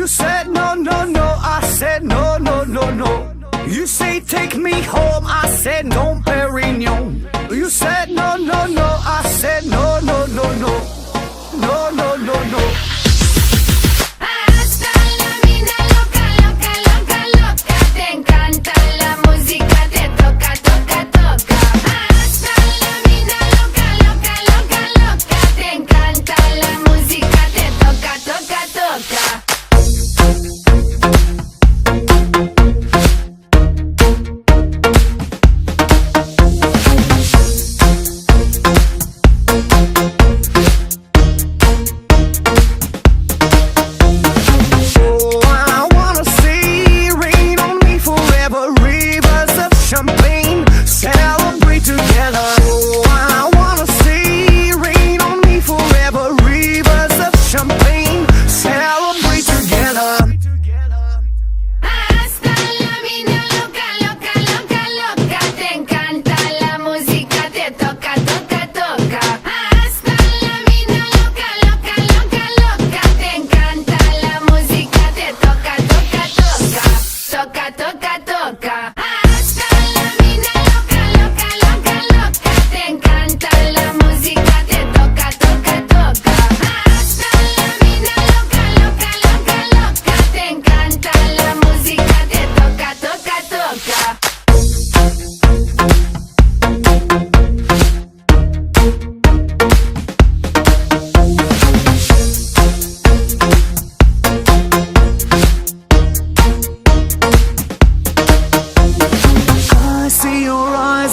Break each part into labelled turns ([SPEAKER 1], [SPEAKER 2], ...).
[SPEAKER 1] You said no, no, no, I said no, no, no, no. You say take me home, I said no, Perignon. You said no, no, no, I said no, no, no, no. No, no, no, no.
[SPEAKER 2] Hasta la mina loca, loca, loca, loca. Te encanta la música, te toca, toca, toca. Hasta la mina loca, loca, loca, loca. Te encanta la música, te toca, toca, toca.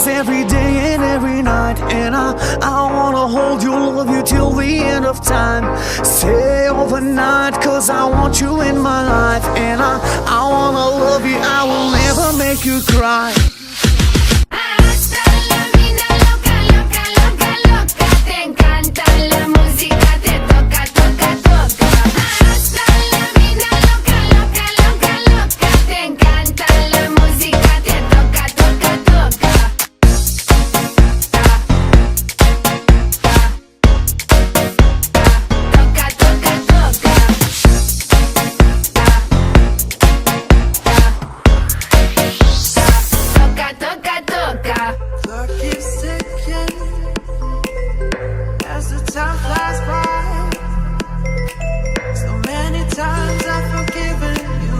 [SPEAKER 1] Every day and every night, and I wanna hold you, love you till the end of time. Stay overnight, cause I want you in my life. And I wanna love you, I will never make you cry.
[SPEAKER 2] Hasta la mina loca, loca, loca, loca. Te encanta la música, te toca, toca, toca. Hasta la mina loca, loca, loca, loca. Te encanta la música, te toca, toca, toca.
[SPEAKER 3] Clock keeps ticking as the time flies by. So many times I've forgiven you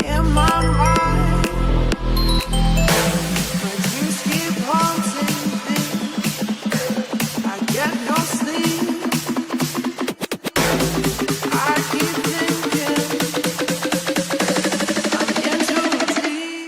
[SPEAKER 3] in my mind. My dreams keep haunting me. I get no sleep. I keep thinking I'm in too deep.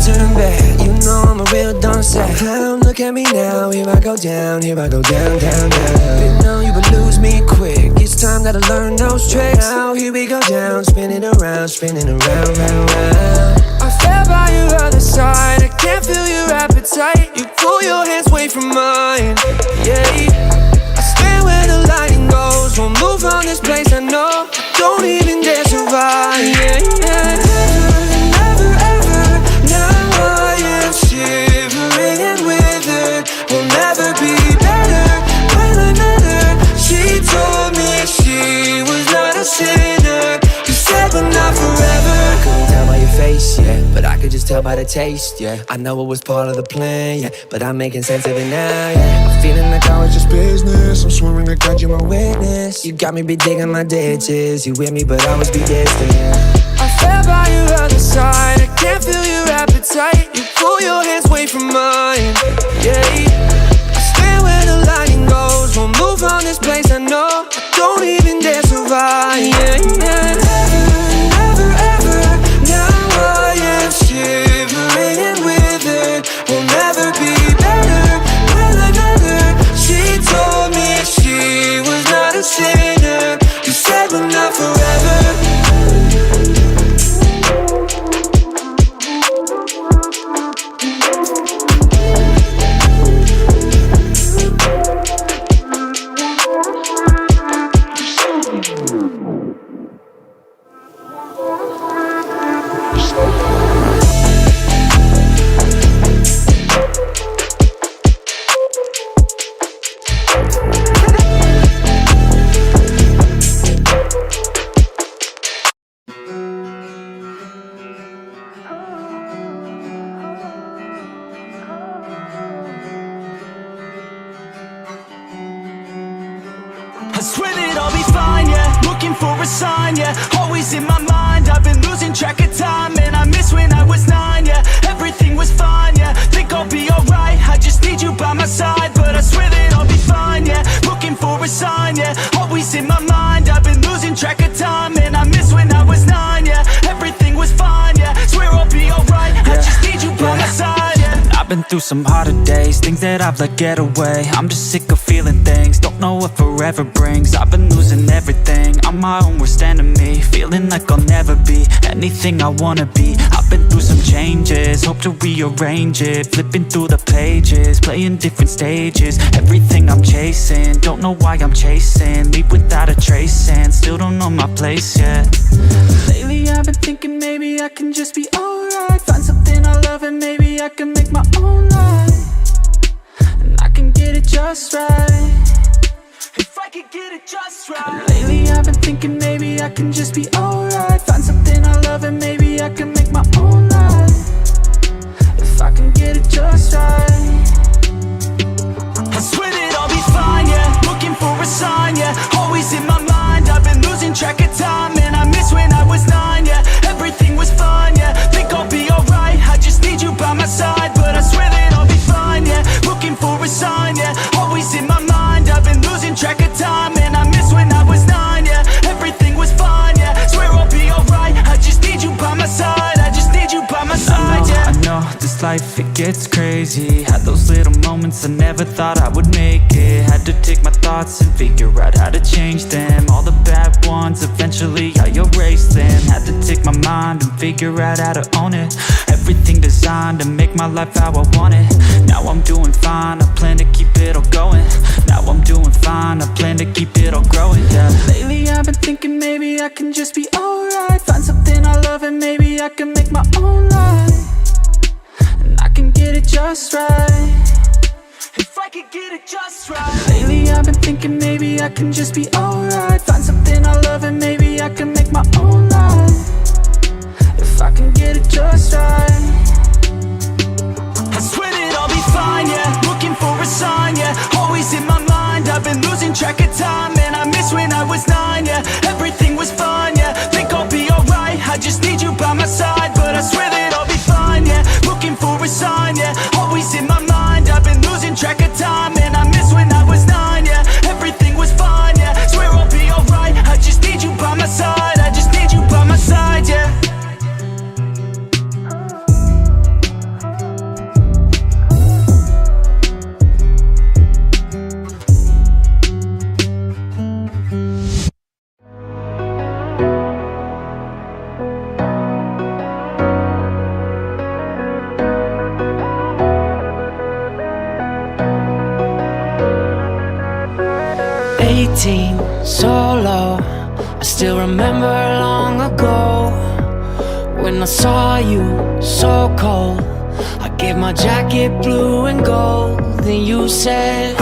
[SPEAKER 4] Turn back, you know I'm a real don't say. Clown, look at me now, here I go down, here I go down, down, down. Didn't know you would lose me quick, it's time that I learn those tricks. Now here we go down, spinning around, round, round. I fell by your other side, I can't feel your appetite. You pull your hands away from mine, yeah. I stand where the lightning goes, won't move from this place, I know. Don't even dare survive, yeah, yeah. Shivering and withered, will never be better. When another, she told me she was not a sinner. You said but not forever. Couldn't tell by your face, yeah, but I could just just tell by the taste, yeah. I know it was part of the plan, yeah, but I'm making sense of it now, yeah. I'm feeling like I was just business. I'm swearing to God you're my witness. You got me be digging my ditches. You with me, but I always be distant, yeah. I fell by your other side. I can't feel your appetite. You pull your hands away from mine, yeah. I stand where the lightning goes. Won't move on this place, I know. I don't even dare survive, yeah, yeah. Never, ever, now I am shivering and withered. Will never be better, will another. She told me she was not a sinner. You said we're not forever.
[SPEAKER 1] I swear that I'll be fine, yeah. Looking for a sign, yeah. Always in my mind, I've been losing track of time. And I miss when I was 9, yeah. Everything was fine, yeah. Think I'll be alright, I just need you by my side. But I swear that I'll be fine, yeah. Looking for a sign, yeah. Always in my mind, I've been losing track of time. And I miss when I was 9, yeah. Everything was fine, yeah. Swear I'll be alright, I just need you by my side, yeah.
[SPEAKER 5] I've been through some harder days, things that I've let get away. I'm just sick of feeling things, don't know what forever brings. I've been losing everything, I'm my own worst enemy. Feeling like I'll never be anything I wanna be. I've been through some changes, hope to rearrange it. Flipping through the pages, playing different stages. Everything I'm chasing, don't know why I'm chasing. Leave without a trace and still don't know my place yet. Lately I've been thinking maybe I can just be alright. Find something I love and maybe I can make my own life. And I can get it just right.
[SPEAKER 1] If I could get it just right.
[SPEAKER 5] Lately I've been thinking maybe I can just be alright. Find something I love and maybe I can make my own life. If I can get it just right.
[SPEAKER 1] I swear that I'll be fine, yeah. Looking for a sign, yeah. Always in my mind, I've been losing track of time. And I miss when I was 9, yeah. Everything was fine, yeah. Think I'll be alright, I just need you by my side. But I swear that I'll be fine, yeah. Looking for a sign, yeah. Always in my mind, I've been losing track of time. And I miss when I was 9, yeah. Everything was fine, yeah. Swear I'll be alright, I just need you by my side. I just need you by my side, yeah.
[SPEAKER 5] I know, this life it gets crazy. Had those little moments I never thought I would make it. Had to take my thoughts and figure out how to change them. All the bad ones, eventually I erased them. Had to take my mind and figure out how to own it. Everything designed to make my life how I want it. Now I'm doing fine, I plan to keep it all going. Now I'm doing fine, I plan to keep it all growing, yeah. Lately I've been thinking maybe I can just be alright. Find something I love and maybe I can make my own life. And I can get it just right.
[SPEAKER 1] If I could get it just right.
[SPEAKER 5] Lately I've been thinking maybe I can just be alright. Find something I love and maybe I can make my own life. If I can get it just right.
[SPEAKER 1] I swear that I'll be fine, yeah. Looking for a sign, yeah. Always in my mind, I've been losing track of time. And I miss when I was 9, yeah. Everything was fine, yeah. Think I'll be alright, I just need you by my side. But I swear that I'll be fine, yeah. Looking for a sign, yeah. Always in my mind, I've been losing track of time. And I miss when I was 9, yeah. Everything was fine, yeah. Swear I'll be alright, I just need you by my side. I just need you by my side, yeah.
[SPEAKER 4] Solo, I still remember long ago when I saw you so cold. I gave my jacket blue and gold, then you said